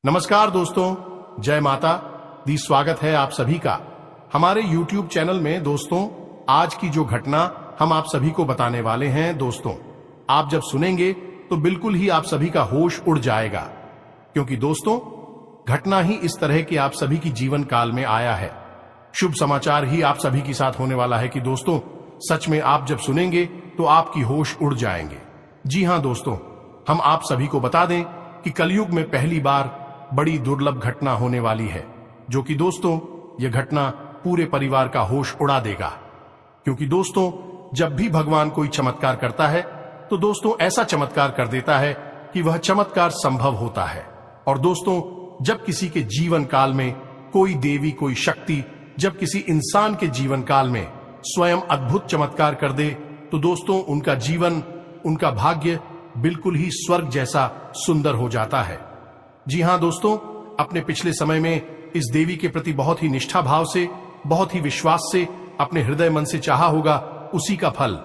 नमस्कार दोस्तों, जय माता दी। स्वागत है आप सभी का हमारे YouTube चैनल में। दोस्तों, आज की जो घटना हम आप सभी को बताने वाले हैं, दोस्तों आप जब सुनेंगे तो बिल्कुल ही आप सभी का होश उड़ जाएगा, क्योंकि दोस्तों घटना ही इस तरह की आप सभी की जीवन काल में आया है। शुभ समाचार ही आप सभी के साथ होने वाला है कि दोस्तों सच में आप जब सुनेंगे तो आपकी होश उड़ जाएंगे। जी हां दोस्तों, हम आप सभी को बता दें कि कलयुग में पहली बार बड़ी दुर्लभ घटना होने वाली है, जो कि दोस्तों यह घटना पूरे परिवार का होश उड़ा देगा। क्योंकि दोस्तों जब भी भगवान कोई चमत्कार करता है तो दोस्तों ऐसा चमत्कार कर देता है कि वह चमत्कार संभव होता है। और दोस्तों जब किसी के जीवन काल में कोई देवी, कोई शक्ति जब किसी इंसान के जीवन काल में स्वयं अद्भुत चमत्कार कर दे तो दोस्तों उनका जीवन, उनका भाग्य बिल्कुल ही स्वर्ग जैसा सुंदर हो जाता है। जी हां दोस्तों, अपने पिछले समय में इस देवी के प्रति बहुत ही निष्ठा भाव से, बहुत ही विश्वास से, अपने हृदय मन से चाहा होगा, उसी का फल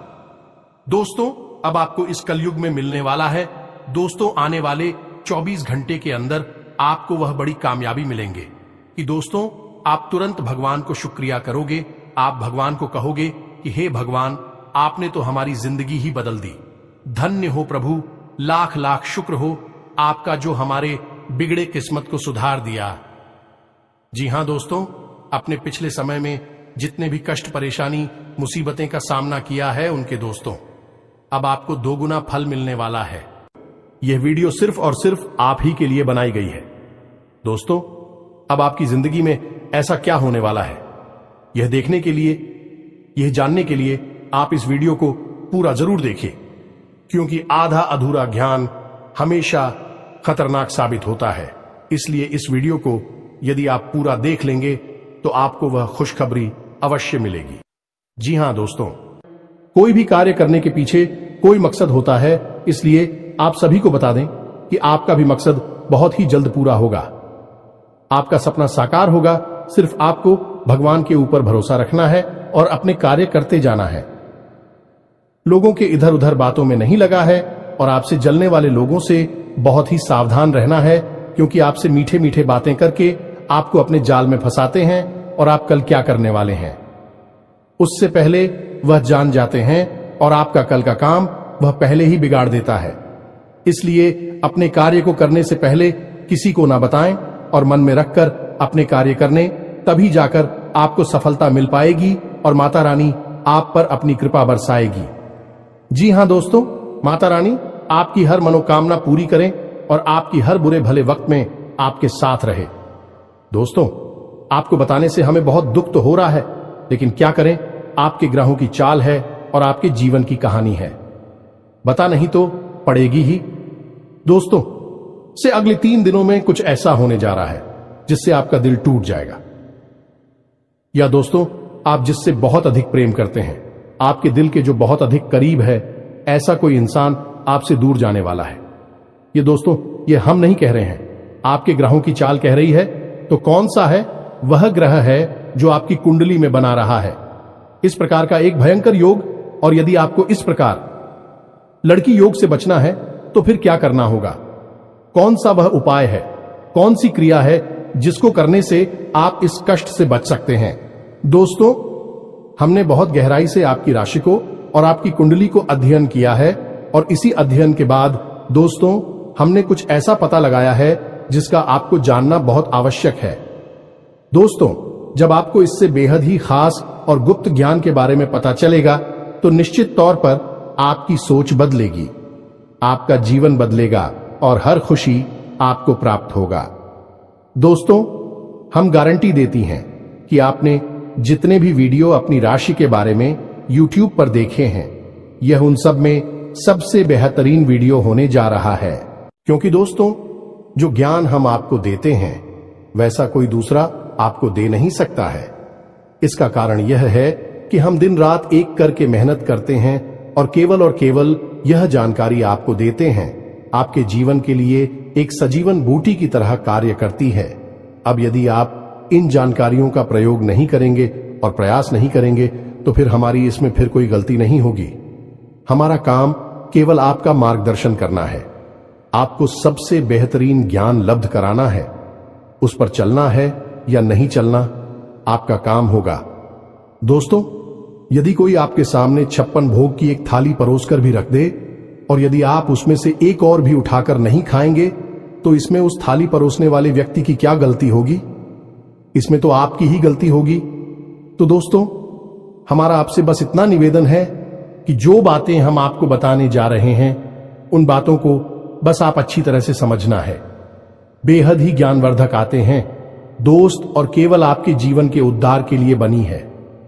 दोस्तों अब आपको इस कलयुग में मिलने वाला है। दोस्तों आने वाले 24 घंटे के अंदर आपको वह बड़ी कामयाबी मिलेंगे कि दोस्तों आप तुरंत भगवान को शुक्रिया करोगे। आप भगवान को कहोगे कि हे भगवान, आपने तो हमारी जिंदगी ही बदल दी। धन्य हो प्रभु, लाख लाख शुक्र हो आपका, जो हमारे बिगड़े किस्मत को सुधार दिया। जी हां दोस्तों, अपने पिछले समय में जितने भी कष्ट, परेशानी, मुसीबतें का सामना किया है उनके दोस्तों अब आपको दोगुना फल मिलने वाला है। यह वीडियो सिर्फ और सिर्फ आप ही के लिए बनाई गई है। दोस्तों अब आपकी जिंदगी में ऐसा क्या होने वाला है, यह देखने के लिए, यह जानने के लिए आप इस वीडियो को पूरा जरूर देखिए, क्योंकि आधा अधूरा ज्ञान हमेशा खतरनाक साबित होता है। इसलिए इस वीडियो को यदि आप पूरा देख लेंगे तो आपको वह खुशखबरी अवश्य मिलेगी। जी हां दोस्तों, कोई भी कार्य करने के पीछे कोई मकसद होता है, इसलिए आप सभी को बता दें कि आपका भी मकसद बहुत ही जल्द पूरा होगा। आपका सपना साकार होगा। सिर्फ आपको भगवान के ऊपर भरोसा रखना है और अपने कार्य करते जाना है। लोगों के इधर उधर बातों में नहीं लगा है और आपसे जलने वाले लोगों से बहुत ही सावधान रहना है, क्योंकि आपसे मीठे मीठे बातें करके आपको अपने जाल में फंसाते हैं और आप कल क्या करने वाले हैं उससे पहले वह जान जाते हैं और आपका कल का काम वह पहले ही बिगाड़ देता है। इसलिए अपने कार्य को करने से पहले किसी को ना बताएं और मन में रखकर अपने कार्य करने, तभी जाकर आपको सफलता मिल पाएगी और माता रानी आप पर अपनी कृपा बरसाएगी। जी हां दोस्तों, माता रानी आपकी हर मनोकामना पूरी करें और आपकी हर बुरे भले वक्त में आपके साथ रहे। दोस्तों आपको बताने से हमें बहुत दुख तो हो रहा है, लेकिन क्या करें, आपके ग्रहों की चाल है और आपके जीवन की कहानी है। बता नहीं तो पड़ेगी ही। दोस्तों से अगले 3 दिनों में कुछ ऐसा होने जा रहा है जिससे आपका दिल टूट जाएगा। या दोस्तों आप जिससे बहुत अधिक प्रेम करते हैं, आपके दिल के जो बहुत अधिक करीब है, ऐसा कोई इंसान आपसे दूर जाने वाला है। ये दोस्तों ये हम नहीं कह रहे हैं, आपके ग्रहों की चाल कह रही है। तो कौन सा है? वह ग्रह है जो आपकी कुंडली में बना रहा है इस प्रकार का एक भयंकर योग। और यदि आपको इस प्रकार लड़की योग से बचना है तो फिर क्या करना होगा? कौन सा वह उपाय है, कौन सी क्रिया है जिसको करने से आप इस कष्ट से बच सकते हैं? दोस्तों हमने बहुत गहराई से आपकी राशि को और आपकी कुंडली को अध्ययन किया है, और इसी अध्ययन के बाद दोस्तों हमने कुछ ऐसा पता लगाया है जिसका आपको जानना बहुत आवश्यक है। दोस्तों जब आपको इससे बेहद ही खास और गुप्त ज्ञान के बारे में पता चलेगा तो निश्चित तौर पर आपकी सोच बदलेगी, आपका जीवन बदलेगा और हर खुशी आपको प्राप्त होगा। दोस्तों हम गारंटी देती हैं कि आपने जितने भी वीडियो अपनी राशि के बारे में YouTube पर देखे हैं, यह उन सब में सबसे बेहतरीन वीडियो होने जा रहा है। क्योंकि दोस्तों जो ज्ञान हम आपको देते हैं वैसा कोई दूसरा आपको दे नहीं सकता है। इसका कारण यह है कि हम दिन रात एक करके मेहनत करते हैं और केवल यह जानकारी आपको देते हैं, आपके जीवन के लिए एक सजीवन बूटी की तरह कार्य करती है। अब यदि आप इन जानकारियों का प्रयोग नहीं करेंगे और प्रयास नहीं करेंगे तो फिर हमारी इसमें फिर कोई गलती नहीं होगी। हमारा काम केवल आपका मार्गदर्शन करना है। आपको सबसे बेहतरीन ज्ञान लब्ध कराना है। उस पर चलना है या नहीं चलना आपका काम होगा। दोस्तों, यदि कोई आपके सामने 56 भोग की एक थाली परोसकर भी रख दे और यदि आप उसमें से एक और भी उठाकर नहीं खाएंगे, तो इसमें उस थाली परोसने वाले व्यक्ति की क्या गलती होगी? इसमें तो आपकी ही गलती होगी। तो दोस्तों, हमारा आपसे बस इतना निवेदन है कि जो बातें हम आपको बताने जा रहे हैं, उन बातों को बस आप अच्छी तरह से समझना है। बेहद ही ज्ञानवर्धक आते हैं दोस्त, और केवल आपके जीवन के उद्धार के लिए बनी है।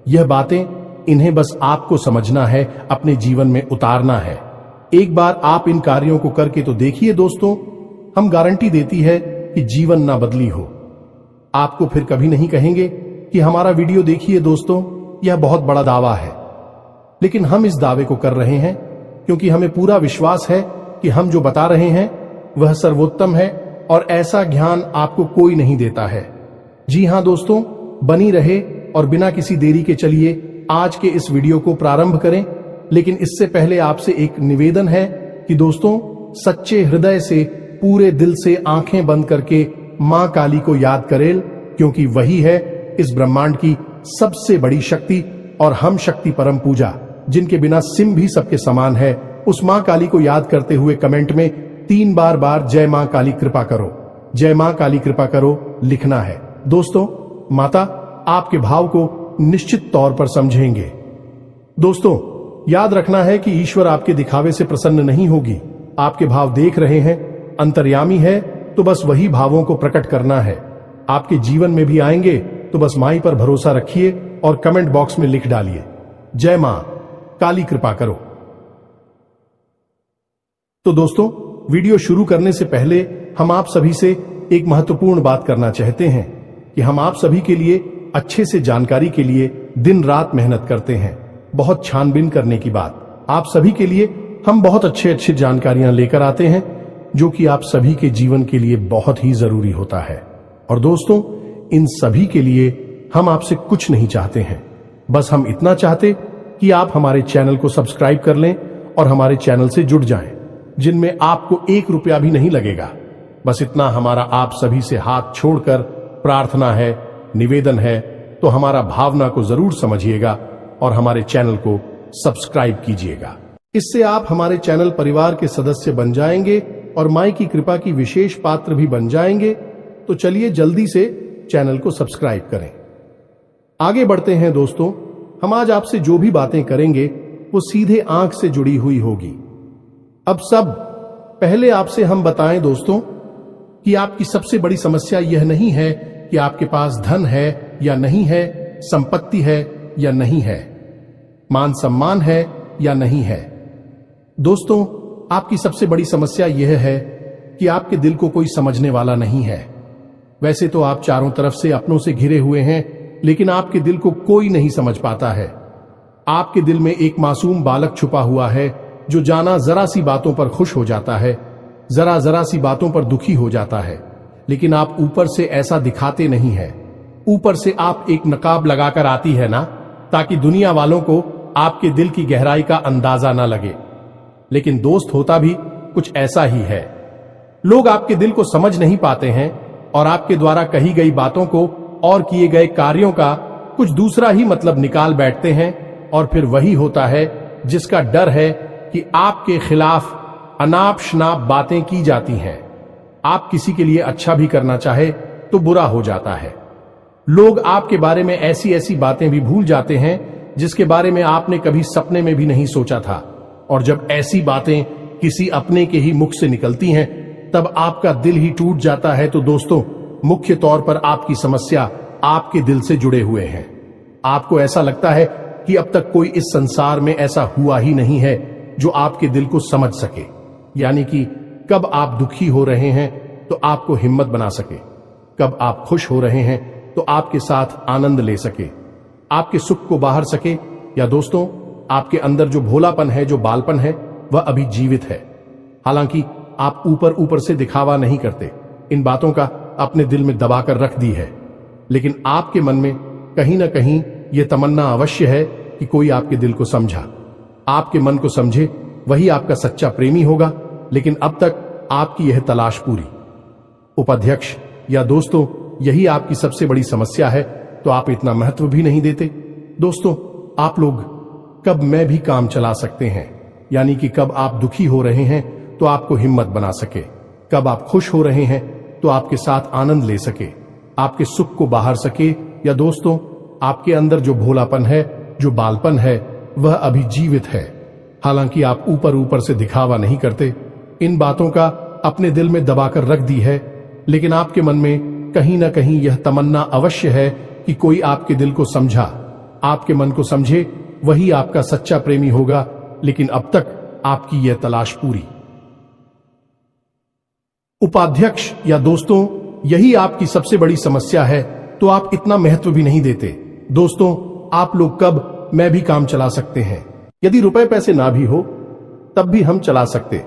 यह बातें, इन्हें बस आपको समझना है, अपने जीवन में उतारना है। एक बार आप इन कार्यों को करके तो देखिए दोस्तों, हम गारंटी देती है कि जीवन ना बदली हो। आपको फिर कभी नहीं कहेंगे कि हमारा वीडियो देखिए दोस्तों, यह बहुत बड़ा दावा है। लेकिन हम इस दावे को कर रहे हैं क्योंकि हमें पूरा विश्वास है कि हम जो बता रहे हैं वह सर्वोत्तम है और ऐसा ज्ञान आपको कोई नहीं देता है। जी हां दोस्तों, बनी रहे और बिना किसी देरी के चलिए आज के इस वीडियो को प्रारंभ करें। लेकिन इससे पहले आपसे एक निवेदन है कि दोस्तों, सच्चे हृदय से, पूरे दिल से आंखें बंद करके मां काली को याद करें, क्योंकि वही है इस ब्रह्मांड की सबसे बड़ी शक्ति और हम शक्ति परम पूजा, जिनके बिना सिम भी सबके समान है। उस मां काली को याद करते हुए कमेंट में 3 बार जय मां काली कृपा करो, जय मां काली कृपा करो लिखना है। दोस्तों, माता आपके भाव को निश्चित तौर पर समझेंगे। दोस्तों, याद रखना है कि ईश्वर आपके दिखावे से प्रसन्न नहीं होगी। आपके भाव देख रहे हैं, अंतर्यामी है, तो बस वही भावों को प्रकट करना है। आपके जीवन में भी आएंगे, तो बस माई पर भरोसा रखिए और कमेंट बॉक्स में लिख डालिए, जय मां काली कृपा करो। तो दोस्तों, वीडियो शुरू करने से पहले हम आप सभी से एक महत्वपूर्ण बात करना चाहते हैं कि हम आप सभी के लिए अच्छे से जानकारी के लिए दिन रात मेहनत करते हैं। बहुत छानबीन करने की बात, आप सभी के लिए हम बहुत अच्छे जानकारियां लेकर आते हैं, जो कि आप सभी के जीवन के लिए बहुत ही जरूरी होता है। और दोस्तों, इन सभी के लिए हम आपसे कुछ नहीं चाहते हैं, बस हम इतना चाहते कि आप हमारे चैनल को सब्सक्राइब कर लें और हमारे चैनल से जुड़ जाएं, जिनमें आपको 1 रुपया भी नहीं लगेगा। बस इतना हमारा आप सभी से हाथ छोड़कर प्रार्थना है, निवेदन है। तो हमारा भावना को जरूर समझिएगा और हमारे चैनल को सब्सक्राइब कीजिएगा। इससे आप हमारे चैनल परिवार के सदस्य बन जाएंगे और माई की कृपा की विशेष पात्र भी बन जाएंगे। तो चलिए जल्दी से चैनल को सब्सक्राइब करें। आगे बढ़ते हैं दोस्तों, हम आज आपसे जो भी बातें करेंगे वो सीधे आंख से जुड़ी हुई होगी। अब सब पहले आपसे हम बताएं दोस्तों कि आपकी सबसे बड़ी समस्या यह नहीं है कि आपके पास धन है या नहीं है, संपत्ति है या नहीं है, मान सम्मान है या नहीं है। दोस्तों, आपकी सबसे बड़ी समस्या यह है कि आपके दिल को कोई समझने वाला नहीं है। वैसे तो आप चारों तरफ से अपनों से घिरे हुए हैं, लेकिन आपके दिल को कोई नहीं समझ पाता है। आपके दिल में एक मासूम बालक छुपा हुआ है, जो जाना जरा सी बातों पर खुश हो जाता है, जरा सी बातों पर दुखी हो जाता है। लेकिन आप ऊपर से ऐसा दिखाते नहीं है। ऊपर से आप एक नकाब लगाकर आती है ना, ताकि दुनिया वालों को आपके दिल की गहराई का अंदाजा ना लगे। लेकिन दोस्त, होता भी कुछ ऐसा ही है। लोग आपके दिल को समझ नहीं पाते हैं और आपके द्वारा कही गई बातों को और किए गए कार्यों का कुछ दूसरा ही मतलब निकाल बैठते हैं। और फिर वही होता है जिसका डर है कि आपके खिलाफ अनाप शनाप बातें की जाती हैं। आप किसी के लिए अच्छा भी करना चाहे तो बुरा हो जाता है। लोग आपके बारे में ऐसी ऐसी बातें भी भूल जाते हैं जिसके बारे में आपने कभी सपने में भी नहीं सोचा था। और जब ऐसी बातें किसी अपने के ही मुख से निकलती हैं, तब आपका दिल ही टूट जाता है। तो दोस्तों, मुख्य तौर पर आपकी समस्या आपके दिल से जुड़े हुए हैं। आपको ऐसा लगता है कि अब तक कोई इस संसार में ऐसा हुआ ही नहीं है जो आपके दिल को समझ सके। यानी कि कब आप दुखी हो रहे हैं तो आपको हिम्मत बना सके, कब आप खुश हो रहे हैं तो आपके साथ आनंद ले सके, आपके सुख को बाहर सके। या दोस्तों, आपके अंदर जो भोलापन है, जो बालपन है, वह अभी जीवित है। हालांकि आप ऊपर से दिखावा नहीं करते, इन बातों का अपने दिल में दबाकर रख दी है। लेकिन आपके मन में कहीं ना कहीं यह तमन्ना अवश्य है कि कोई आपके दिल को समझा, आपके मन को समझे, वही आपका सच्चा प्रेमी होगा। लेकिन अब तक आपकी यह तलाश पूरी। उपाध्यक्ष या दोस्तों, यही आपकी सबसे बड़ी समस्या है, तो आप इतना महत्व भी नहीं देते। दोस्तों, आप लोग कब मैं भी काम चला सकते हैं, यानी कि कब आप दुखी हो रहे हैं तो आपको हिम्मत बना सके, कब आप खुश हो रहे हैं तो आपके साथ आनंद ले सके, आपके सुख को बाहर सके, या दोस्तों आपके अंदर जो भोलापन है, जो बालपन है, वह अभी जीवित है। हालांकि आप ऊपर ऊपर से दिखावा नहीं करते, इन बातों का अपने दिल में दबाकर रख दी है, लेकिन आपके मन में कहीं ना कहीं यह तमन्ना अवश्य है कि कोई आपके दिल को समझा, आपके मन को समझे, वही आपका सच्चा प्रेमी होगा। लेकिन अब तक आपकी यह तलाश पूरी। उपाध्यक्ष या दोस्तों, यही आपकी सबसे बड़ी समस्या है, तो आप इतना महत्व भी नहीं देते। दोस्तों, आप लोग कब मैं भी काम चला सकते हैं, यदि रुपए पैसे ना भी हो तब भी हम चला सकते,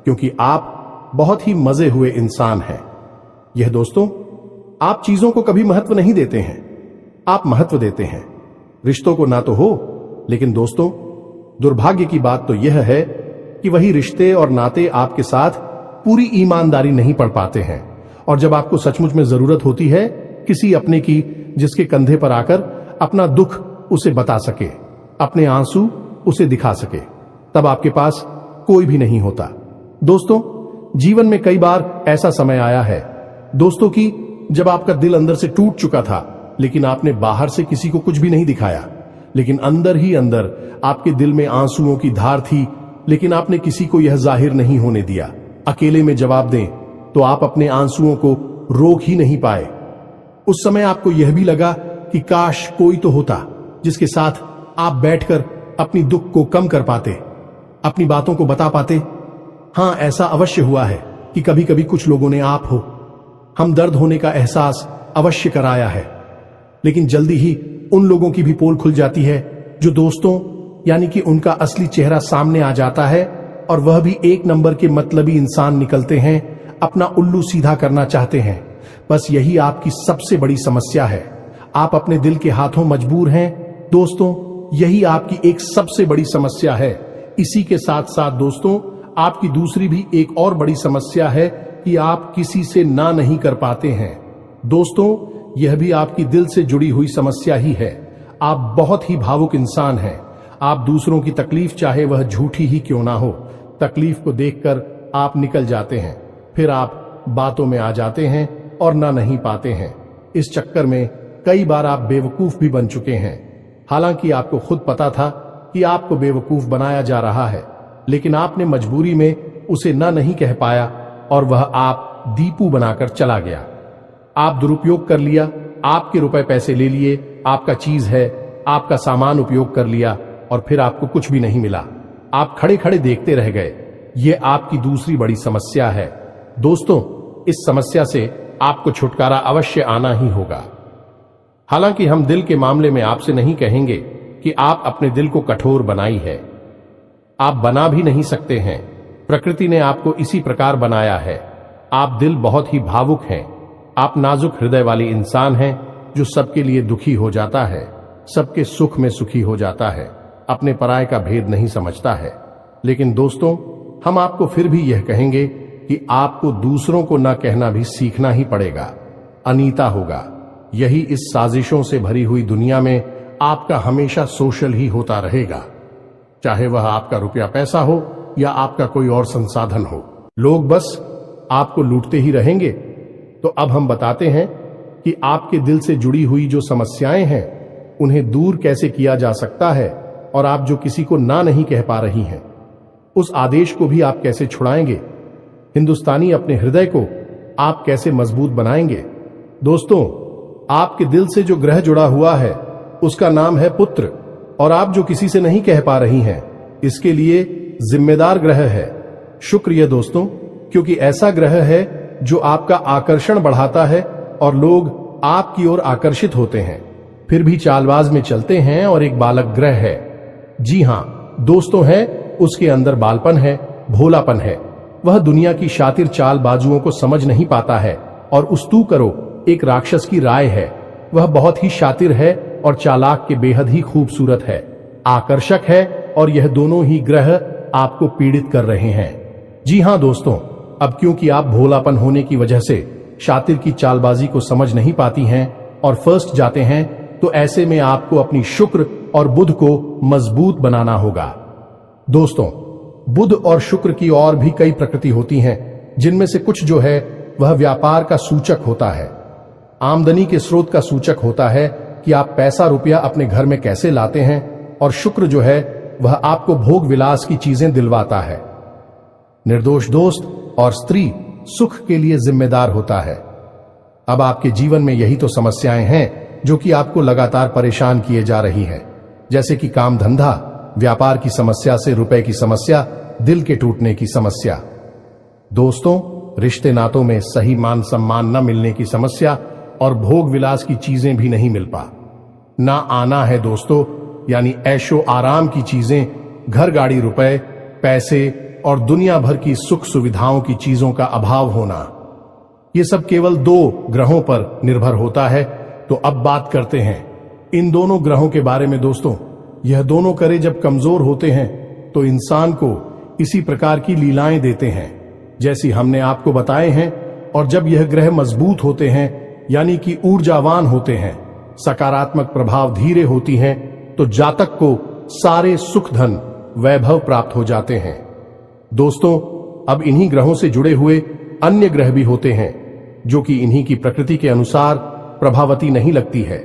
क्योंकि आप बहुत ही मजे हुए इंसान हैं। यह दोस्तों, आप चीजों को कभी महत्व नहीं देते हैं, आप महत्व देते हैं रिश्तों को ना तो हो, लेकिन दोस्तों दुर्भाग्य की बात तो यह है कि वही रिश्ते और नाते आपके साथ पूरी ईमानदारी नहीं पढ़ पाते हैं, और जब आपको सचमुच में जरूरत होती है किसी अपने की, जिसके कंधे पर आकर अपना दुख उसे बता सके, अपने आंसू उसे दिखा सके, तब आपके पास कोई भी नहीं होता। दोस्तों, जीवन में कई बार ऐसा समय आया है दोस्तों कि जब आपका दिल अंदर से टूट चुका था, लेकिन आपने बाहर से किसी को कुछ भी नहीं दिखाया, लेकिन अंदर ही अंदर आपके दिल में आंसुओं की धार थी, लेकिन आपने किसी को यह जाहिर नहीं होने दिया। अकेले में जवाब दें तो आप अपने आंसुओं को रोक ही नहीं पाए। उस समय आपको यह भी लगा कि काश कोई तो होता जिसके साथ आप बैठकर अपनी दुख को कम कर पाते, अपनी बातों को बता पाते। हां, ऐसा अवश्य हुआ है कि कभी कभी कुछ लोगों ने आप हो हम दर्द होने का एहसास अवश्य कराया है, लेकिन जल्दी ही उन लोगों की भी पोल खुल जाती है जो दोस्तों, यानी कि उनका असली चेहरा सामने आ जाता है, और वह भी एक नंबर के मतलबी इंसान निकलते हैं, अपना उल्लू सीधा करना चाहते हैं। बस यही आपकी सबसे बड़ी समस्या है, आप अपने दिल के हाथों मजबूर हैं। दोस्तों, यही आपकी एक सबसे बड़ी समस्या है। इसी के साथ साथ दोस्तों, आपकी दूसरी भी एक और बड़ी समस्या है कि आप किसी से ना नहीं कर पाते हैं। दोस्तों, यह भी आपकी दिल से जुड़ी हुई समस्या ही है। आप बहुत ही भावुक इंसान हैं। आप दूसरों की तकलीफ, चाहे वह झूठी ही क्यों ना हो, तकलीफ को देखकर आप निकल जाते हैं, फिर आप बातों में आ जाते हैं और ना नहीं पाते हैं। इस चक्कर में कई बार आप बेवकूफ भी बन चुके हैं। हालांकि आपको खुद पता था कि आपको बेवकूफ बनाया जा रहा है, लेकिन आपने मजबूरी में उसे ना नहीं कह पाया, और वह आप दीपू बनाकर चला गया। आप दुरुपयोग कर लिया, आपके रुपए पैसे ले लिए, आपका चीज है, आपका सामान उपयोग कर लिया, और फिर आपको कुछ भी नहीं मिला। आप खड़े खड़े देखते रह गए। यह आपकी दूसरी बड़ी समस्या है। दोस्तों, इस समस्या से आपको छुटकारा अवश्य आना ही होगा। हालांकि हम दिल के मामले में आपसे नहीं कहेंगे कि आप अपने दिल को कठोर बनाई है, आप बना भी नहीं सकते हैं। प्रकृति ने आपको इसी प्रकार बनाया है। आप दिल बहुत ही भावुक हैं, आप नाजुक हृदय वाले इंसान हैं, जो सबके लिए दुखी हो जाता है, सबके सुख में सुखी हो जाता है, अपने पराये का भेद नहीं समझता है। लेकिन दोस्तों, हम आपको फिर भी यह कहेंगे कि आपको दूसरों को न कहना भी सीखना ही पड़ेगा, अनीता होगा। यही इस साजिशों से भरी हुई दुनिया में आपका हमेशा सोशल ही होता रहेगा, चाहे वह आपका रुपया पैसा हो या आपका कोई और संसाधन हो। लोग बस आपको लूटते ही रहेंगे। तो अब हम बताते हैं कि आपके दिल से जुड़ी हुई जो समस्याएं हैं, उन्हें दूर कैसे किया जा सकता है, और आप जो किसी को ना नहीं कह पा रही हैं, उस आदेश को भी आप कैसे छुड़ाएंगे। हिंदुस्तानी अपने हृदय को आप कैसे मजबूत बनाएंगे। दोस्तों, आपके दिल से जो ग्रह जुड़ा हुआ है उसका नाम है पुत्र, और आप जो किसी से नहीं कह पा रही हैं, इसके लिए जिम्मेदार ग्रह है शुक्र। ये दोस्तों, क्योंकि ऐसा ग्रह है जो आपका आकर्षण बढ़ाता है और लोग आपकी ओर आकर्षित होते हैं, फिर भी चालबाज में चलते हैं, और एक बालक ग्रह है। जी हां दोस्तों, है उसके अंदर बालपन है, भोलापन है। वह दुनिया की शातिर चालबाजुओं को समझ नहीं पाता है, और उस्तू करो एक राक्षस की राय है। वह बहुत ही शातिर है और चालाक के बेहद ही खूबसूरत है, आकर्षक है, और यह दोनों ही ग्रह आपको पीड़ित कर रहे हैं। जी हां दोस्तों, अब क्योंकि आप भोलापन होने की वजह से शातिर की चालबाजी को समझ नहीं पाती हैं और फर्स्ट जाते हैं, तो ऐसे में आपको अपनी शुक्र और बुध को मजबूत बनाना होगा। दोस्तों, बुध और शुक्र की और भी कई प्रकृति होती हैं, जिनमें से कुछ जो है वह व्यापार का सूचक होता है, आमदनी के स्रोत का सूचक होता है कि आप पैसा रुपया अपने घर में कैसे लाते हैं, और शुक्र जो है वह आपको भोग विलास की चीजें दिलवाता है। निर्दोष दोस्त और स्त्री सुख के लिए जिम्मेदार होता है। अब आपके जीवन में यही तो समस्याएं हैं जो कि आपको लगातार परेशान किए जा रही हैं, जैसे कि काम धंधा, व्यापार की समस्या से रुपए की समस्या, दिल के टूटने की समस्या। दोस्तों, रिश्ते नातों में सही मान सम्मान न मिलने की समस्या और भोग विलास की चीजें भी नहीं मिल पा ना आना है दोस्तों, यानी ऐशो आराम की चीजें, घर गाड़ी रुपए पैसे और दुनिया भर की सुख सुविधाओं की चीजों का अभाव होना। ये सब केवल 2 ग्रहों पर निर्भर होता है। तो अब बात करते हैं इन दोनों ग्रहों के बारे में। दोस्तों, यह दोनों करे जब कमजोर होते हैं तो इंसान को इसी प्रकार की लीलाएं देते हैं जैसी हमने आपको बताए हैं, और जब यह ग्रह मजबूत होते हैं यानी कि ऊर्जावान होते हैं, सकारात्मक प्रभाव धीरे होती हैं, तो जातक को सारे सुख धन वैभव प्राप्त हो जाते हैं। दोस्तों, अब इन्हीं ग्रहों से जुड़े हुए अन्य ग्रह भी होते हैं जो कि इन्हीं की प्रकृति के अनुसार प्रभावती नहीं लगती है।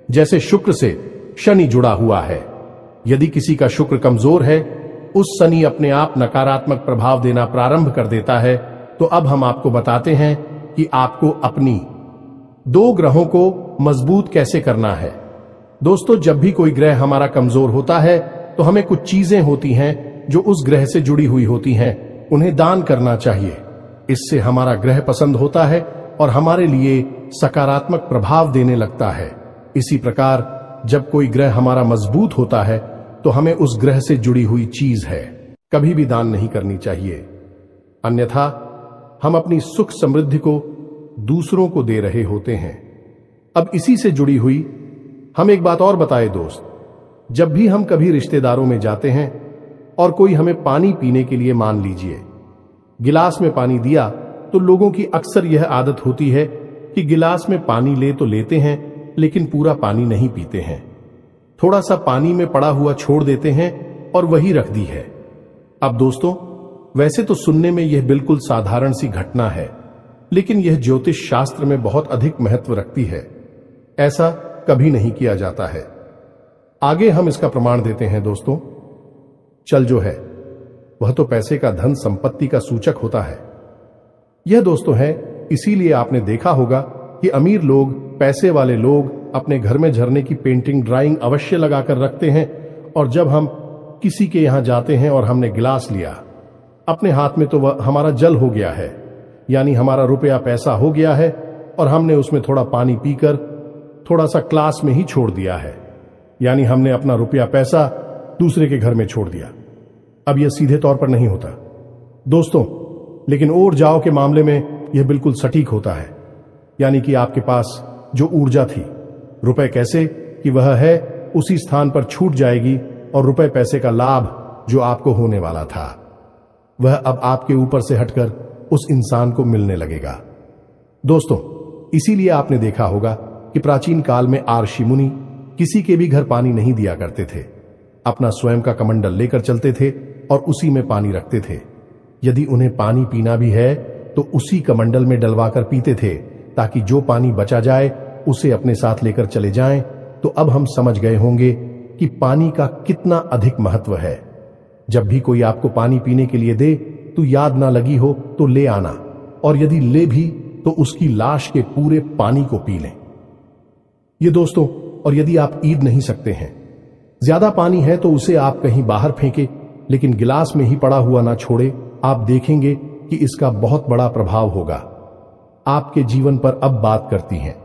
जैसे शुक्र से शनि जुड़ा हुआ है। यदि किसी का शुक्र कमजोर है, उस शनि अपने आप नकारात्मक प्रभाव देना प्रारंभ कर देता है। तो अब हम आपको बताते हैं कि आपको अपनी 2 ग्रहों को मजबूत कैसे करना है। दोस्तों, जब भी कोई ग्रह हमारा कमजोर होता है तो हमें कुछ चीजें होती हैं जो उस ग्रह से जुड़ी हुई होती हैं, उन्हें दान करना चाहिए। इससे हमारा ग्रह पसंद होता है और हमारे लिए सकारात्मक प्रभाव देने लगता है। इसी प्रकार जब कोई ग्रह हमारा मजबूत होता है तो हमें उस ग्रह से जुड़ी हुई चीज है कभी भी दान नहीं करनी चाहिए, अन्यथा हम अपनी सुख समृद्धि को दूसरों को दे रहे होते हैं। अब इसी से जुड़ी हुई हम एक बात और बताए दोस्त, जब भी हम कभी रिश्तेदारों में जाते हैं और कोई हमें पानी पीने के लिए, मान लीजिए गिलास में पानी दिया, तो लोगों की अक्सर यह आदत होती है कि गिलास में पानी ले तो लेते हैं लेकिन पूरा पानी नहीं पीते हैं, थोड़ा सा पानी में पड़ा हुआ छोड़ देते हैं और वही रख दी है। अब दोस्तों, वैसे तो सुनने में यह बिल्कुल साधारण सी घटना है, लेकिन यह ज्योतिष शास्त्र में बहुत अधिक महत्व रखती है। ऐसा कभी नहीं किया जाता है। आगे हम इसका प्रमाण देते हैं। दोस्तों, चल जो है वह तो पैसे का, धन संपत्ति का सूचक होता है। यह दोस्तों है, इसीलिए आपने देखा होगा कि अमीर लोग, पैसे वाले लोग अपने घर में झरने की पेंटिंग, ड्राइंग अवश्य लगाकर रखते हैं, और जब हम किसी के यहां जाते हैं और हमने गिलास लिया अपने हाथ में, तो वह हमारा जल हो गया है, यानी हमारा रुपया पैसा हो गया है, और हमने उसमें थोड़ा पानी पीकर थोड़ा सा क्लास में ही छोड़ दिया है, यानी हमने अपना रुपया पैसा दूसरे के घर में छोड़ दिया। अब यह सीधे तौर पर नहीं होता दोस्तों, लेकिन और जाओ के मामले में यह बिल्कुल सटीक होता है, यानी कि आपके पास जो ऊर्जा थी, रुपए कैसे कि वह है उसी स्थान पर छूट जाएगी, और रुपए पैसे का लाभ जो आपको होने वाला था वह अब आपके ऊपर से हटकर उस इंसान को मिलने लगेगा। दोस्तों, इसीलिए आपने देखा होगा कि प्राचीन काल में आर्षि मुनि किसी के भी घर पानी नहीं दिया करते थे, अपना स्वयं का कमंडल लेकर चलते थे और उसी में पानी रखते थे। यदि उन्हें पानी पीना भी है तो उसी कमंडल में डलवाकर पीते थे, ताकि जो पानी बचा जाए उसे अपने साथ लेकर चले जाएं। तो अब हम समझ गए होंगे कि पानी का कितना अधिक महत्व है। जब भी कोई आपको पानी पीने के लिए दे तो याद ना लगी हो तो ले आना, और यदि ले भी तो उसकी लाश के पूरे पानी को पी लें। ये दोस्तों, और यदि आप ईद नहीं सकते हैं, ज्यादा पानी है तो उसे आप कहीं बाहर फेंके, लेकिन गिलास में ही पड़ा हुआ ना छोड़े। आप देखेंगे कि इसका बहुत बड़ा प्रभाव होगा आपके जीवन पर। अब बात करती हैं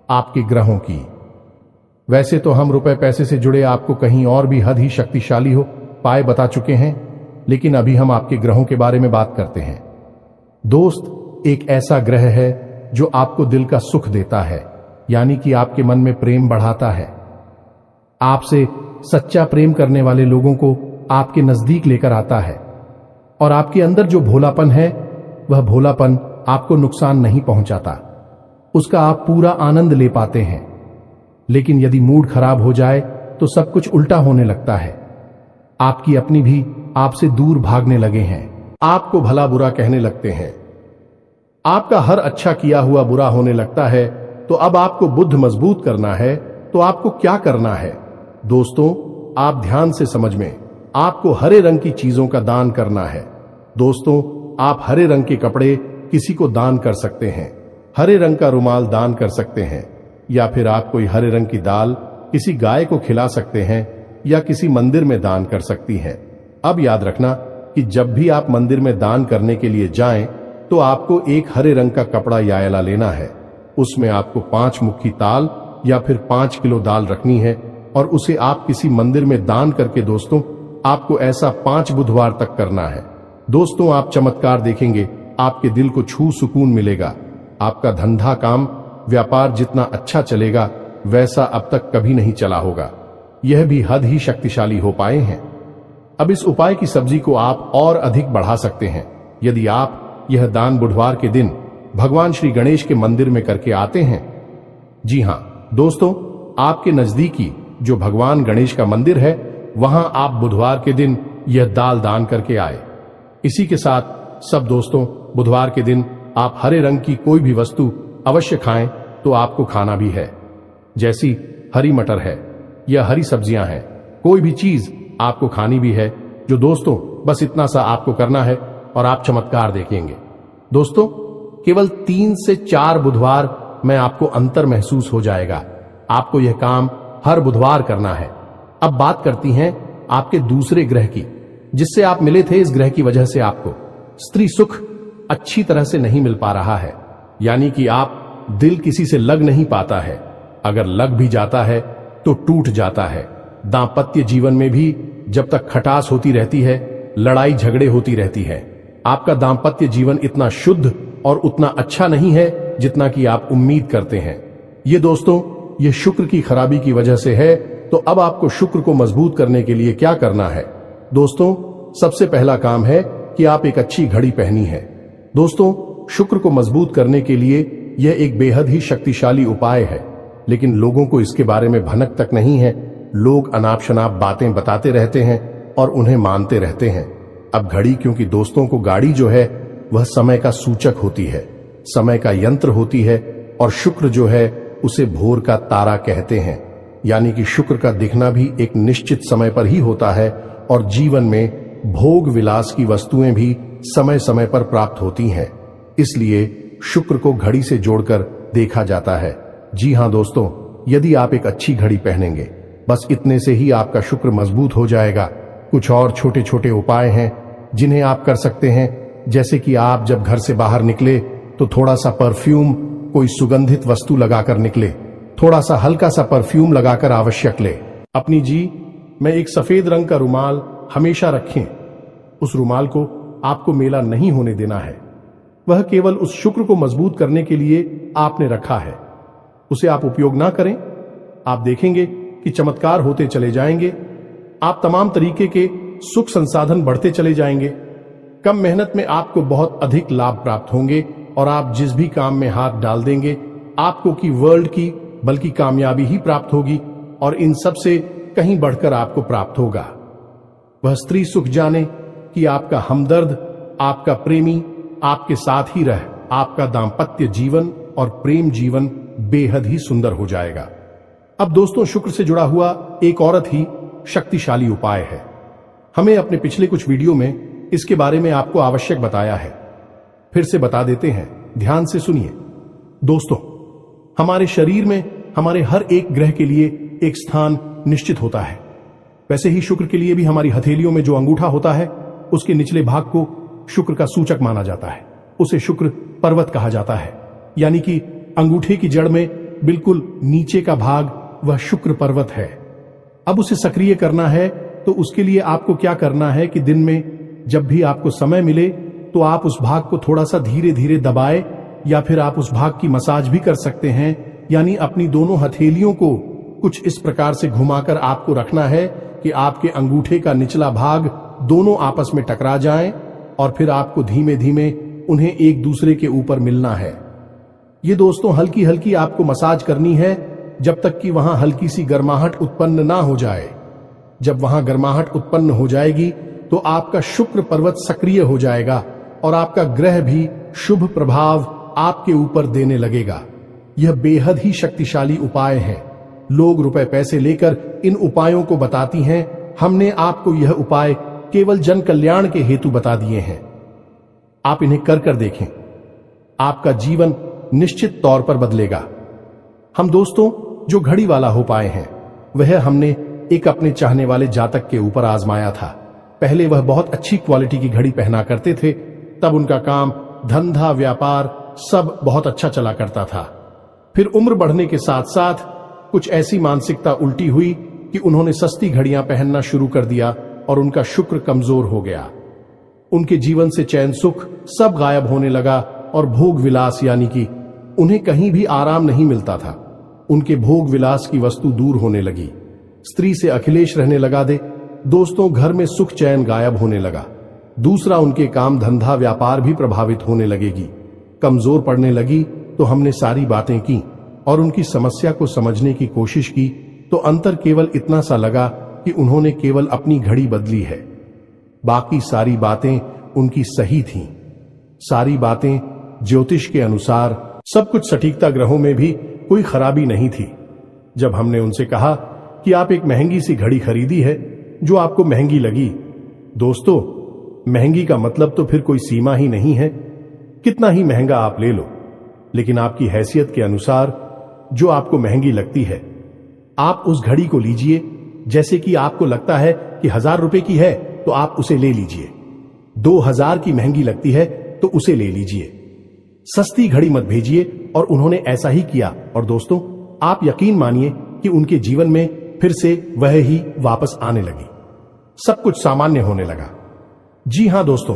आपके ग्रहों की। वैसे तो हम रुपए पैसे से जुड़े आपको कहीं और भी हद ही शक्तिशाली हो पाए बता चुके हैं, लेकिन अभी हम आपके ग्रहों के बारे में बात करते हैं। दोस्त, एक ऐसा ग्रह है जो आपको दिल का सुख देता है, यानी कि आपके मन में प्रेम बढ़ाता है, आपसे सच्चा प्रेम करने वाले लोगों को आपके नजदीक लेकर आता है, और आपके अंदर जो भोलापन है वह भोलापन आपको नुकसान नहीं पहुंचाता, उसका आप पूरा आनंद ले पाते हैं। लेकिन यदि मूड खराब हो जाए तो सब कुछ उल्टा होने लगता है। आपकी अपनी भी आपसे दूर भागने लगे हैं, आपको भला बुरा कहने लगते हैं, आपका हर अच्छा किया हुआ बुरा होने लगता है। तो अब आपको बुद्ध मजबूत करना है तो आपको क्या करना है? दोस्तों, आप ध्यान से समझ में, आपको हरे रंग की चीजों का दान करना है। दोस्तों, आप हरे रंग के कपड़े किसी को दान कर सकते हैं, हरे रंग का रुमाल दान कर सकते हैं, या फिर आप कोई हरे रंग की दाल किसी गाय को खिला सकते हैं या किसी मंदिर में दान कर सकती हैं। अब याद रखना कि जब भी आप मंदिर में दान करने के लिए जाएं तो आपको एक हरे रंग का कपड़ा या आयला लेना है। उसमें आपको 5 मुट्ठी ताल या फिर 5 किलो दाल रखनी है और उसे आप किसी मंदिर में दान करके दोस्तों, आपको ऐसा 5 बुधवार तक करना है। दोस्तों, आप चमत्कार देखेंगे, आपके दिल को छू सुकून मिलेगा। आपका धंधा काम व्यापार जितना अच्छा चलेगा वैसा अब तक कभी नहीं चला होगा। यह भी हद ही शक्तिशाली हो पाए हैं। अब इस उपाय की सब्जी को आप और अधिक बढ़ा सकते हैं यदि आप यह दान बुधवार के दिन भगवान श्री गणेश के मंदिर में करके आते हैं। जी हां दोस्तों, आपके नजदीकी जो भगवान गणेश का मंदिर है वहां आप बुधवार के दिन यह दाल दान करके आए। इसी के साथ सब दोस्तों, बुधवार के दिन आप हरे रंग की कोई भी वस्तु अवश्य खाएं तो आपको खाना भी है, जैसी हरी मटर है या हरी सब्जियां हैं, कोई भी चीज आपको खानी भी है। जो दोस्तों, बस इतना सा आपको करना है और आप चमत्कार देखेंगे। दोस्तों, केवल 3 से 4 बुधवार में आपको अंतर महसूस हो जाएगा। आपको यह काम हर बुधवार करना है। अब बात करती हैं आपके दूसरे ग्रह की, जिससे आप मिले थे। इस ग्रह की वजह से आपको स्त्री सुख अच्छी तरह से नहीं मिल पा रहा है, यानी कि आप दिल किसी से लग नहीं पाता है। अगर लग भी जाता है तो टूट जाता है। दांपत्य जीवन में भी जब तक खटास होती रहती है, लड़ाई झगड़े होती रहती है। आपका दांपत्य जीवन इतना शुद्ध और उतना अच्छा नहीं है जितना कि आप उम्मीद करते हैं। ये दोस्तों, ये शुक्र की खराबी की वजह से है। तो अब आपको शुक्र को मजबूत करने के लिए क्या करना है? दोस्तों, सबसे पहला काम है कि आप एक अच्छी घड़ी पहनी है। दोस्तों, शुक्र को मजबूत करने के लिए यह एक बेहद ही शक्तिशाली उपाय है, लेकिन लोगों को इसके बारे में भनक तक नहीं है। लोग अनाप शनाप बातें बताते रहते हैं और उन्हें मानते रहते हैं। अब घड़ी, क्योंकि दोस्तों को गाड़ी जो है वह समय का सूचक होती है, समय का यंत्र होती है, और शुक्र जो है उसे भोर का तारा कहते हैं। यानी कि शुक्र का दिखना भी एक निश्चित समय पर ही होता है और जीवन में भोग विलास की वस्तुएं भी समय समय पर प्राप्त होती हैं। इसलिए शुक्र को घड़ी से जोड़कर देखा जाता है। जी हां दोस्तों, यदि आप एक अच्छी घड़ी पहनेंगे, बस इतने से ही आपका शुक्र मजबूत हो जाएगा। कुछ और छोटे छोटे उपाय हैं जिन्हें आप कर सकते हैं, जैसे कि आप जब घर से बाहर निकले तो थोड़ा सा परफ्यूम, कोई सुगंधित वस्तु लगाकर निकले। थोड़ा सा हल्का सा परफ्यूम लगाकर आवश्यक ले। अपनी में एक सफेद रंग का रुमाल हमेशा रखें। उस रुमाल को आपको मेला नहीं होने देना है। वह केवल उस शुक्र को मजबूत करने के लिए आपने रखा है। उसे आप उपयोग ना करें, आप देखेंगे कि चमत्कार होते चले जाएंगे। आप तमाम तरीके के सुख संसाधन बढ़ते चले जाएंगे। कम मेहनत में आपको बहुत अधिक लाभ प्राप्त होंगे और आप जिस भी काम में हाथ डाल देंगे आपको की वर्ल्ड की बल्कि कामयाबी ही प्राप्त होगी और इन सब से कहीं बढ़कर आपको प्राप्त होगा। वह स्त्री सुख जाने कि आपका हमदर्द, आपका प्रेमी आपके साथ ही रह आपका दाम्पत्य जीवन और प्रेम जीवन बेहद ही सुंदर हो जाएगा। अब दोस्तों, शुक्र से जुड़ा हुआ एक औरत ही शक्तिशाली उपाय है। हमें अपने पिछले कुछ वीडियो में इसके बारे में आपको आवश्यक बताया है। फिर से बता देते हैं, ध्यान से सुनिए। दोस्तों, हमारे शरीर में हमारे हर एक ग्रह के लिए एक स्थान निश्चित होता है। वैसे ही शुक्र के लिए भी हमारी हथेलियों में जो अंगूठा होता है उसके निचले भाग को शुक्र का सूचक माना जाता है। उसे शुक्र पर्वत कहा जाता है, यानी कि अंगूठे की जड़ में बिल्कुल नीचे का भाग वह शुक्र पर्वत है। अब उसे सक्रिय करना है तो उसके लिए आपको क्या करना है कि दिन में जब भी आपको समय मिले तो आप उस भाग को थोड़ा सा धीरे धीरे दबाए, या फिर आप उस भाग की मसाज भी कर सकते हैं। यानी अपनी दोनों हथेलियों को कुछ इस प्रकार से घुमाकर आपको रखना है कि आपके अंगूठे का निचला भाग दोनों आपस में टकरा जाएं और फिर आपको धीमे धीमे उन्हें एक दूसरे के ऊपर मिलना है। ये दोस्तों हल्की हल्की आपको मसाज करनी है जब तक कि वहां हल्की सी गर्माहट उत्पन्न ना हो जाए। जब वहां गर्माहट उत्पन्न हो जाएगी तो आपका शुक्र पर्वत सक्रिय हो जाएगा और आपका ग्रह भी शुभ प्रभाव आपके ऊपर देने लगेगा। यह बेहद ही शक्तिशाली उपाय है। लोग रुपए पैसे लेकर इन उपायों को बताती हैं। हमने आपको यह उपाय केवल जन कल्याण के हेतु बता दिए हैं। आप इन्हें कर देखें, आपका जीवन निश्चित तौर पर बदलेगा। हम दोस्तों जो घड़ी वाला हो पाए हैं वह हमने एक अपने चाहने वाले जातक के ऊपर आजमाया था। पहले वह बहुत अच्छी क्वालिटी की घड़ी पहना करते थे, तब उनका काम, धंधा, व्यापार सब बहुत अच्छा चला करता था। फिर उम्र बढ़ने के साथ साथ कुछ ऐसी मानसिकता उल्टी हुई कि उन्होंने सस्ती घड़ियां पहनना शुरू कर दिया और उनका शुक्र कमजोर हो गया। उनके जीवन से चैन सुख सब गायब होने लगा और भोग विलास यानी कि उन्हें कहीं भी आराम नहीं मिलता था। उनके भोग विलास की वस्तु दूर होने लगी। स्त्री से अखिलेश रहने लगा दे। दोस्तों घर में सुख चैन गायब होने लगा। दूसरा, उनके काम, धंधा, व्यापार भी प्रभावित होने लगेगी। कमजोर पड़ने लगी तो हमने सारी बातें की और उनकी समस्या को समझने की कोशिश की तो अंतर केवल इतना सा लगा कि उन्होंने केवल अपनी घड़ी बदली है। बाकी सारी बातें उनकी सही थीं। सारी बातें ज्योतिष के अनुसार, सब कुछ सटीकता, ग्रहों में भी कोई खराबी नहीं थी। जब हमने उनसे कहा कि आप एक महंगी सी घड़ी खरीदी है जो आपको महंगी लगी, दोस्तों महंगी का मतलब तो फिर कोई सीमा ही नहीं है। कितना ही महंगा आप ले लो, लेकिन आपकी हैसियत के अनुसार जो आपको महंगी लगती है आप उस घड़ी को लीजिए। जैसे कि आपको लगता है कि 1000 रुपए की है तो आप उसे ले लीजिए। 2000 की महंगी लगती है तो उसे ले लीजिए। सस्ती घड़ी मत भेजिए। और उन्होंने ऐसा ही किया और दोस्तों आप यकीन मानिए कि उनके जीवन में फिर से वह ही वापस आने लगी। सब कुछ सामान्य होने लगा। जी हां दोस्तों,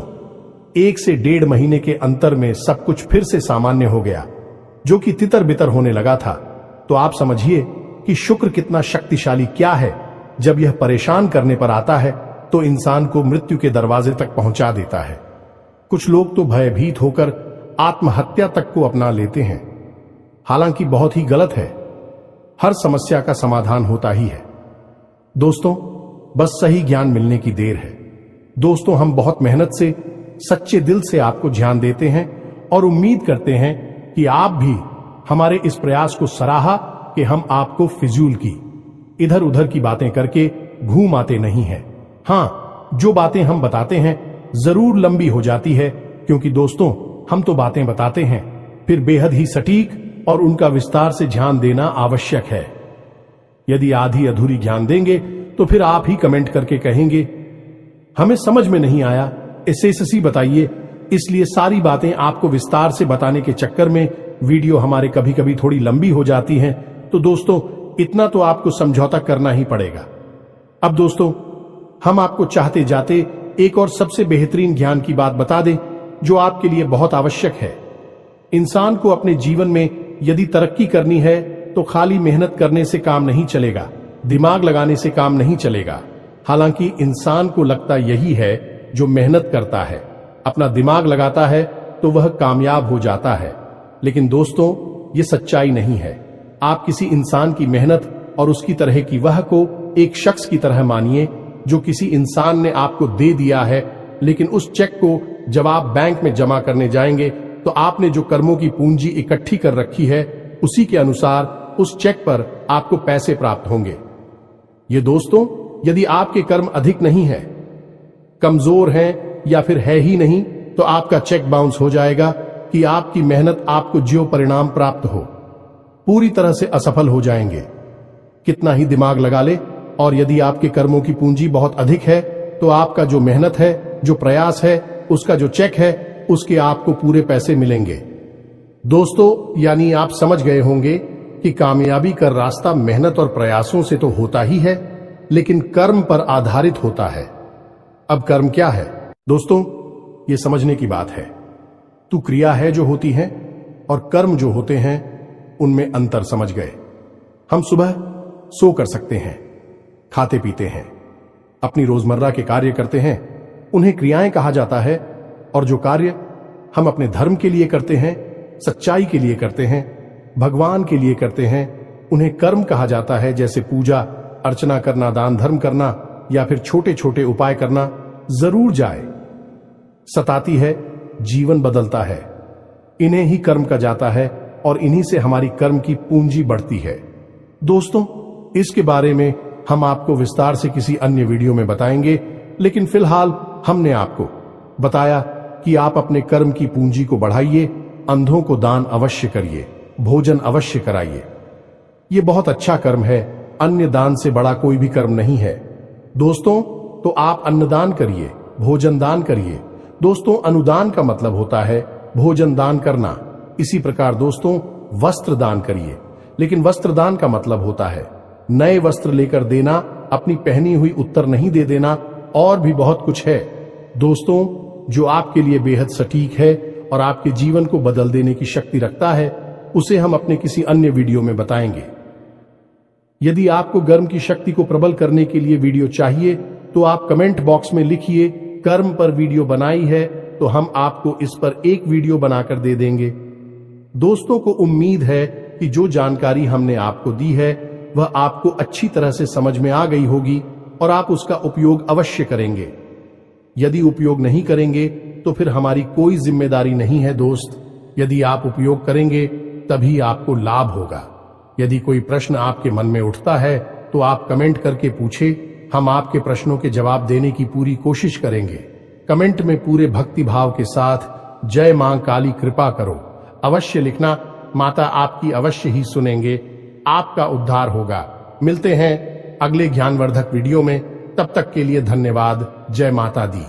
1 से 1.5 महीने के अंतर में सब कुछ फिर से सामान्य हो गया, जो कि तितर बितर होने लगा था। तो आप समझिए कि शुक्र कितना शक्तिशाली क्या है। जब यह परेशान करने पर आता है तो इंसान को मृत्यु के दरवाजे तक पहुंचा देता है। कुछ लोग तो भयभीत होकर आत्महत्या तक को अपना लेते हैं, हालांकि बहुत ही गलत है। हर समस्या का समाधान होता ही है दोस्तों, बस सही ज्ञान मिलने की देर है। दोस्तों हम बहुत मेहनत से, सच्चे दिल से आपको ध्यान देते हैं और उम्मीद करते हैं कि आप भी हमारे इस प्रयास को सराहा कि हम आपको फिजूल की, इधर उधर की बातें करके घूम आते नहीं हैं। हां, जो बातें हम बताते हैं जरूर लंबी हो जाती है, क्योंकि दोस्तों हम तो बातें बताते हैं, फिर बेहद ही सटीक और उनका विस्तार से ध्यान देना आवश्यक है। यदि आधी अधूरी ज्ञान देंगे तो फिर आप ही कमेंट करके कहेंगे हमें समझ में नहीं आया, एसएससी बताइए। इसलिए सारी बातें आपको विस्तार से बताने के चक्कर में वीडियो हमारे कभी कभी थोड़ी लंबी हो जाती हैं। तो दोस्तों इतना तो आपको समझौता करना ही पड़ेगा। अब दोस्तों हम आपको चाहते जाते एक और सबसे बेहतरीन ज्ञान की बात बता दें जो आपके लिए बहुत आवश्यक है। इंसान को अपने जीवन में यदि तरक्की करनी है तो खाली मेहनत करने से काम नहीं चलेगा, दिमाग लगाने से काम नहीं चलेगा। हालांकि इंसान को लगता यही है, जो मेहनत करता है, अपना दिमाग लगाता है तो वह कामयाब हो जाता है। लेकिन दोस्तों ये सच्चाई नहीं है। आप किसी इंसान की मेहनत और उसकी तरह की वह को एक शख्स की तरह मानिए जो किसी इंसान ने आपको दे दिया है, लेकिन उस चेक को जब आप बैंक में जमा करने जाएंगे तो आपने जो कर्मों की पूंजी इकट्ठी कर रखी है उसी के अनुसार उस चेक पर आपको पैसे प्राप्त होंगे। ये दोस्तों यदि आपके कर्म अधिक नहीं है, कमजोर हैं या फिर है ही नहीं, तो आपका चेक बाउंस हो जाएगा कि आपकी मेहनत आपको जो परिणाम प्राप्त हो पूरी तरह से असफल हो जाएंगे। कितना ही दिमाग लगा ले, और यदि आपके कर्मों की पूंजी बहुत अधिक है तो आपका जो मेहनत है, जो प्रयास है, उसका जो चेक है, उसके आपको पूरे पैसे मिलेंगे। दोस्तों यानी आप समझ गए होंगे कि कामयाबी का रास्ता मेहनत और प्रयासों से तो होता ही है, लेकिन कर्म पर आधारित होता है। अब कर्म क्या है दोस्तों, ये समझने की बात है। तू क्रिया है जो होती है और कर्म जो होते हैं उनमें अंतर समझ गए। हम सुबह सो कर सकते हैं, खाते पीते हैं, अपनी रोजमर्रा के कार्य करते हैं, उन्हें क्रियाएं कहा जाता है। और जो कार्य हम अपने धर्म के लिए करते हैं, सच्चाई के लिए करते हैं, भगवान के लिए करते हैं, उन्हें कर्म कहा जाता है, जैसे पूजा अर्चना करना, दान धर्म करना या फिर छोटे छोटे उपाय करना, जरूर जाए। सताती है, जीवन बदलता है, इन्हें ही कर्म कहा जाता है और इन्हीं से हमारी कर्म की पूंजी बढ़ती है। दोस्तों, इसके बारे में हम आपको विस्तार से किसी अन्य वीडियो में बताएंगे, लेकिन फिलहाल हमने आपको बताया कि आप अपने कर्म की पूंजी को बढ़ाइए, अंधों को दान अवश्य करिए, भोजन अवश्य कराइए। ये बहुत अच्छा कर्म है, अन्य दान से बड़ा कोई भी कर्म नहीं है। दोस्तों, तो आप अन्नदान करिए, भोजन दान करिए। दोस्तों, अनुदान का मतलब होता है भोजन दान करना। इसी प्रकार दोस्तों, वस्त्र दान करिए, लेकिन वस्त्र दान का मतलब होता है नए वस्त्र लेकर देना, अपनी पहनी हुई उत्तर नहीं दे देना, और भी बहुत कुछ है दोस्तों जो आपके लिए बेहद सटीक है और आपके जीवन को बदल देने की शक्ति रखता है। उसे हम अपने किसी अन्य वीडियो में बताएंगे। यदि आपको कर्म की शक्ति को प्रबल करने के लिए वीडियो चाहिए तो आप कमेंट बॉक्स में लिखिए कर्म पर वीडियो बनाई है, तो हम आपको इस पर एक वीडियो बनाकर दे देंगे। दोस्तों को उम्मीद है कि जो जानकारी हमने आपको दी है वह आपको अच्छी तरह से समझ में आ गई होगी और आप उसका उपयोग अवश्य करेंगे। यदि उपयोग नहीं करेंगे तो फिर हमारी कोई जिम्मेदारी नहीं है दोस्त। यदि आप उपयोग करेंगे तभी आपको लाभ होगा। यदि कोई प्रश्न आपके मन में उठता है तो आप कमेंट करके पूछे, हम आपके प्रश्नों के जवाब देने की पूरी कोशिश करेंगे। कमेंट में पूरे भक्ति भाव के साथ जय मां काली कृपा करो अवश्य लिखना। माता आपकी अवश्य ही सुनेंगे, आपका उद्धार होगा। मिलते हैं अगले ज्ञानवर्धक वीडियो में, तब तक के लिए धन्यवाद। जय माता दी।